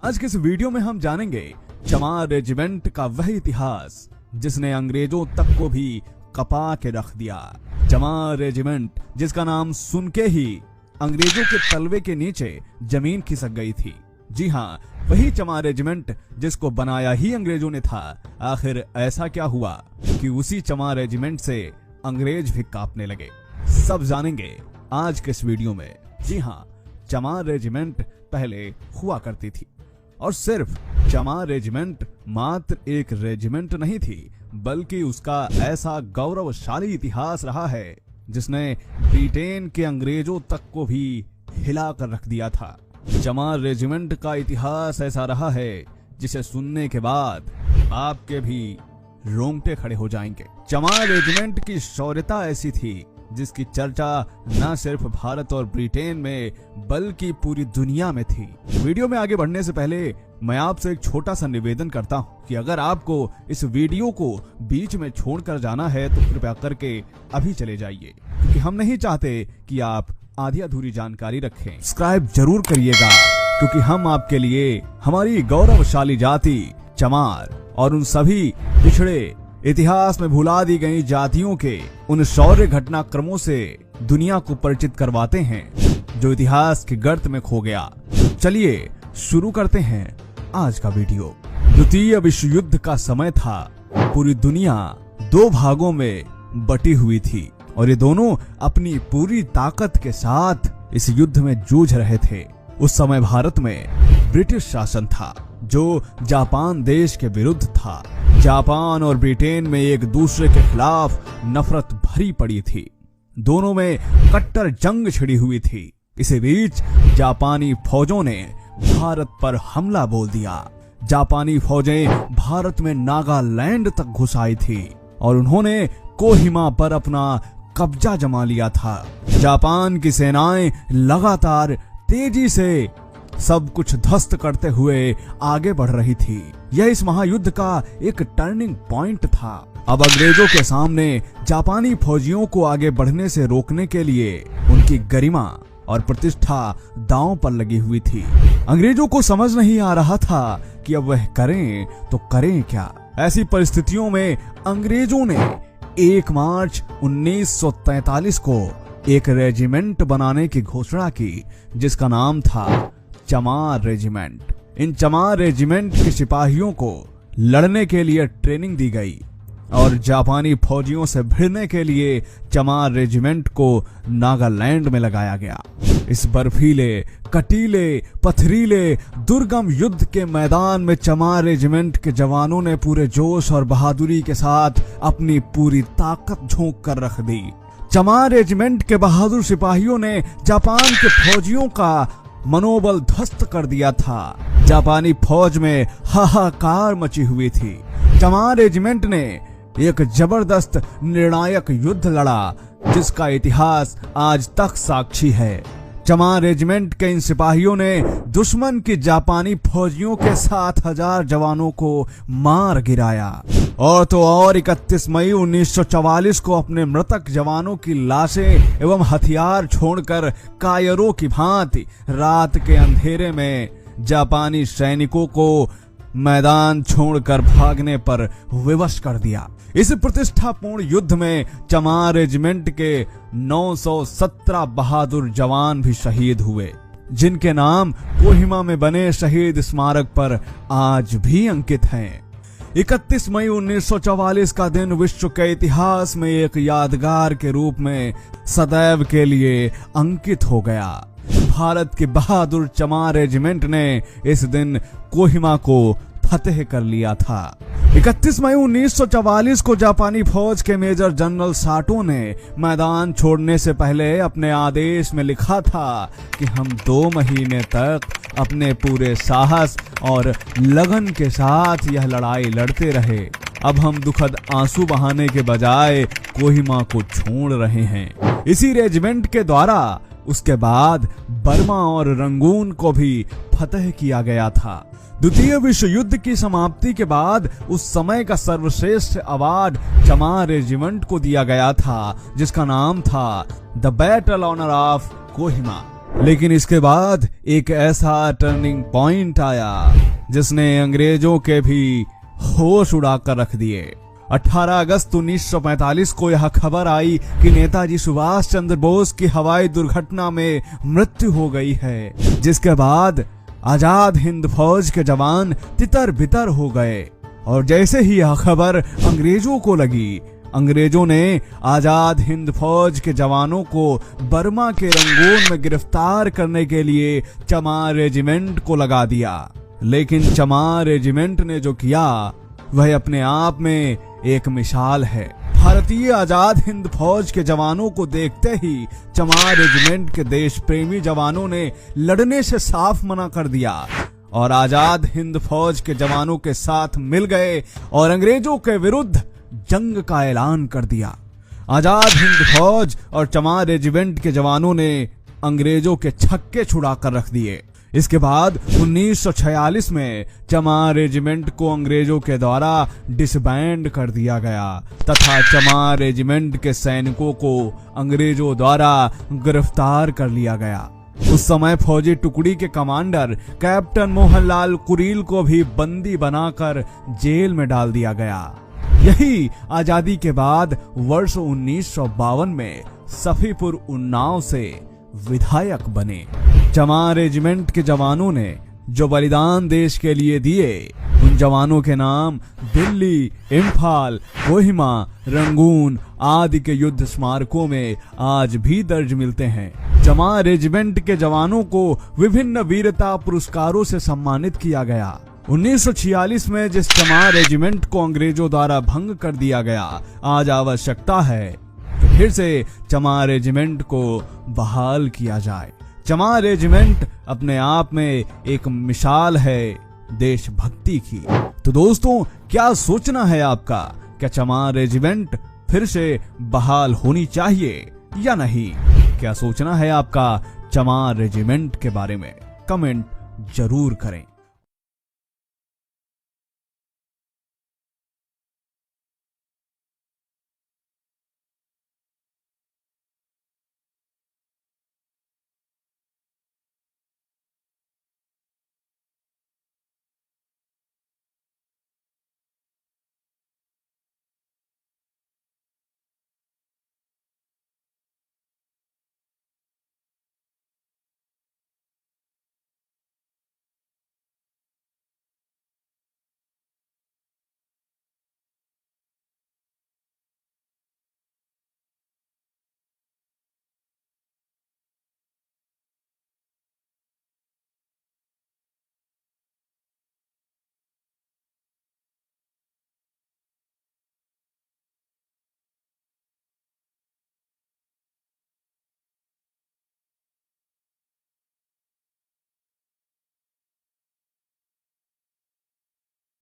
आज के इस वीडियो में हम जानेंगे चमार रेजिमेंट का वह इतिहास जिसने अंग्रेजों तक को भी कपा के रख दिया। चमार रेजिमेंट जिसका नाम सुन के ही अंग्रेजों के तलवे के नीचे जमीन खिसक गई थी। जी हाँ, वही चमार रेजिमेंट जिसको बनाया ही अंग्रेजों ने था। आखिर ऐसा क्या हुआ कि उसी चमार रेजिमेंट से अंग्रेज भी कांपने लगे, सब जानेंगे आज के इस वीडियो में। जी हाँ, चमार रेजिमेंट पहले हुआ करती थी और सिर्फ चमार रेजिमेंट मात्र एक रेजिमेंट नहीं थी, बल्कि उसका ऐसा गौरवशाली इतिहास रहा है जिसने ब्रिटेन के अंग्रेजों तक को भी हिला कर रख दिया था। चमार रेजिमेंट का इतिहास ऐसा रहा है जिसे सुनने के बाद आपके भी रोंगटे खड़े हो जाएंगे। चमार रेजिमेंट की शौर्यता ऐसी थी जिसकी चर्चा न सिर्फ भारत और ब्रिटेन में बल्कि पूरी दुनिया में थी। वीडियो में आगे बढ़ने से पहले मैं आपसे एक छोटा सा निवेदन करता हूं कि अगर आपको इस वीडियो को बीच में छोड़कर जाना है तो कृपया करके अभी चले जाइए, क्योंकि हम नहीं चाहते कि आप आधी अधूरी जानकारी रखें। सब्सक्राइब जरूर करिएगा, क्योंकि हम आपके लिए हमारी गौरवशाली जाति चमार और उन सभी पिछड़े इतिहास में भुला दी गई जातियों के उन शौर्य घटनाक्रमों से दुनिया को परिचित करवाते हैं जो इतिहास के गर्त में खो गया। चलिए शुरू करते हैं आज का वीडियो। द्वितीय विश्व युद्ध का समय था। पूरी दुनिया दो भागों में बटी हुई थी और ये दोनों अपनी पूरी ताकत के साथ इस युद्ध में जूझ रहे थे। उस समय भारत में ब्रिटिश शासन था जो जापान देश के विरुद्ध था। जापान और ब्रिटेन में एक दूसरे के खिलाफ नफरत भरी पड़ी थी। दोनों में कट्टर जंग छिड़ी हुई थी। इसी बीच जापानी फौजों ने भारत पर हमला बोल दिया। जापानी फौजें भारत में नागालैंड तक घुस आई थी और उन्होंने कोहिमा पर अपना कब्जा जमा लिया था। जापान की सेनाएं लगातार तेजी से सब कुछ ध्वस्त करते हुए आगे बढ़ रही थी। यह इस महायुद्ध का एक टर्निंग पॉइंट था। अब अंग्रेजों के सामने जापानी फौजियों को आगे बढ़ने से रोकने के लिए उनकी गरिमा और प्रतिष्ठा दांव पर लगी हुई थी। अंग्रेजों को समझ नहीं आ रहा था कि अब वह करें तो करें क्या। ऐसी परिस्थितियों में अंग्रेजों ने 1 मार्च 1943 को एक रेजिमेंट बनाने की घोषणा की जिसका नाम था चमार रेजिमेंट। इन चमार रेजिमेंट के सिपाहियों को लड़ने के लिए ट्रेनिंग दी गई और जापानी फौजियों से भिड़ने के लिए चमार रेजिमेंट को नागालैंड में लगाया गया। इस बर्फीले, कटीले, पथरीले, दुर्गम युद्ध के मैदान में चमार रेजिमेंट के जवानों ने पूरे जोश और बहादुरी के साथ अपनी पूरी ताकत झोंक कर रख दी। चमार रेजिमेंट के बहादुर सिपाहियों ने जापान के फौजियों का मनोबल ध्वस्त कर दिया था। जापानी फौज में हाहाकार मची हुई थी। चमार रेजिमेंट ने एक जबरदस्त निर्णायक युद्ध लड़ा जिसका इतिहास आज तक साक्षी है। चमार रेजिमेंट के इन सिपाहियों ने दुश्मन की जापानी फौजियों के 7,000 जवानों को मार गिराया और तो और 31 मई 1944 को अपने मृतक जवानों की लाशें एवं हथियार छोड़कर कायरों की भांति रात के अंधेरे में जापानी सैनिकों को मैदान छोड़कर भागने पर विवश कर दिया। इस प्रतिष्ठापूर्ण युद्ध में चमार रेजिमेंट के 917 बहादुर जवान भी शहीद हुए, जिनके नाम कोहिमा में बने शहीद स्मारक पर आज भी अंकित हैं। 31 मई 1944 का दिन विश्व के इतिहास में एक यादगार के रूप में सदैव के लिए अंकित हो गया। भारत के बहादुर चमार रेजिमेंट ने इस दिन कोहिमा को फतेह कर लिया था। 31 मई 1944 को जापानी फौज के मेजर जनरल साटो ने मैदान छोड़ने से पहले अपने आदेश में लिखा था कि हम 2 महीने तक अपने पूरे साहस और लगन के साथ यह लड़ाई लड़ते रहे। अब हम दुखद आंसू बहाने के बजाय कोहिमा को छोड़ रहे हैं। इसी रेजिमेंट के द्वारा उसके बाद बर्मा और रंगून को भी फतेह किया गया था। द्वितीय विश्व युद्ध की समाप्ति के बाद उस समय का सर्वश्रेष्ठ अवार्ड चमार रेजिमेंट को दिया गया था, जिसका नाम था the battle honour of Kohima. लेकिन इसके बाद एक ऐसा टर्निंग पॉइंट आया जिसने अंग्रेजों के भी होश उड़ाकर रख दिए। 18 अगस्त 1945 को यह खबर आई कि नेताजी सुभाष चंद्र बोस की हवाई दुर्घटना में मृत्यु हो गई है, जिसके बाद आजाद हिंद फौज के जवान तितर बितर हो गए। और जैसे ही यह खबर अंग्रेजों को लगी, अंग्रेजों ने आजाद हिंद फौज के जवानों को बर्मा के रंगून में गिरफ्तार करने के लिए चमार रेजिमेंट को लगा दिया। लेकिन चमार रेजिमेंट ने जो किया वह अपने आप में एक मिसाल है। भारतीय आजाद हिंद फौज के जवानों को देखते ही चमार रेजिमेंट के देश प्रेमी जवानों ने लड़ने से साफ मना कर दिया और आजाद हिंद फौज के जवानों के साथ मिल गए और अंग्रेजों के विरुद्ध जंग का ऐलान कर दिया। आजाद हिंद फौज और चमार रेजिमेंट के जवानों ने अंग्रेजों के छक्के छुड़ा कर रख दिए। इसके बाद 1946 में चमार रेजिमेंट को अंग्रेजों के द्वारा डिसबैंड कर दिया गया तथा चमार रेजिमेंट के सैनिकों को अंग्रेजों द्वारा गिरफ्तार कर लिया गया। उस समय फौजी टुकड़ी के कमांडर कैप्टन मोहनलाल कुरील को भी बंदी बनाकर जेल में डाल दिया गया। यही आजादी के बाद वर्ष 1952 में सफीपुर उन्नाव से विधायक बने। चमार रेजिमेंट के जवानों ने जो बलिदान देश के लिए दिए, उन जवानों के नाम दिल्ली, इम्फाल, कोहिमा, रंगून आदि के युद्ध स्मारकों में आज भी दर्ज मिलते हैं। चमार रेजिमेंट के जवानों को विभिन्न वीरता पुरस्कारों से सम्मानित किया गया। 1946 में जिस चमार रेजिमेंट को अंग्रेजों द्वारा भंग कर दिया गया, आज आवश्यकता है कि फिर से चमार रेजिमेंट को बहाल किया जाए। चमार रेजिमेंट अपने आप में एक मिसाल है देशभक्ति की। तो दोस्तों, क्या सोचना है आपका? क्या चमार रेजिमेंट फिर से बहाल होनी चाहिए या नहीं? क्या सोचना है आपका चमार रेजिमेंट के बारे में? कमेंट जरूर करें।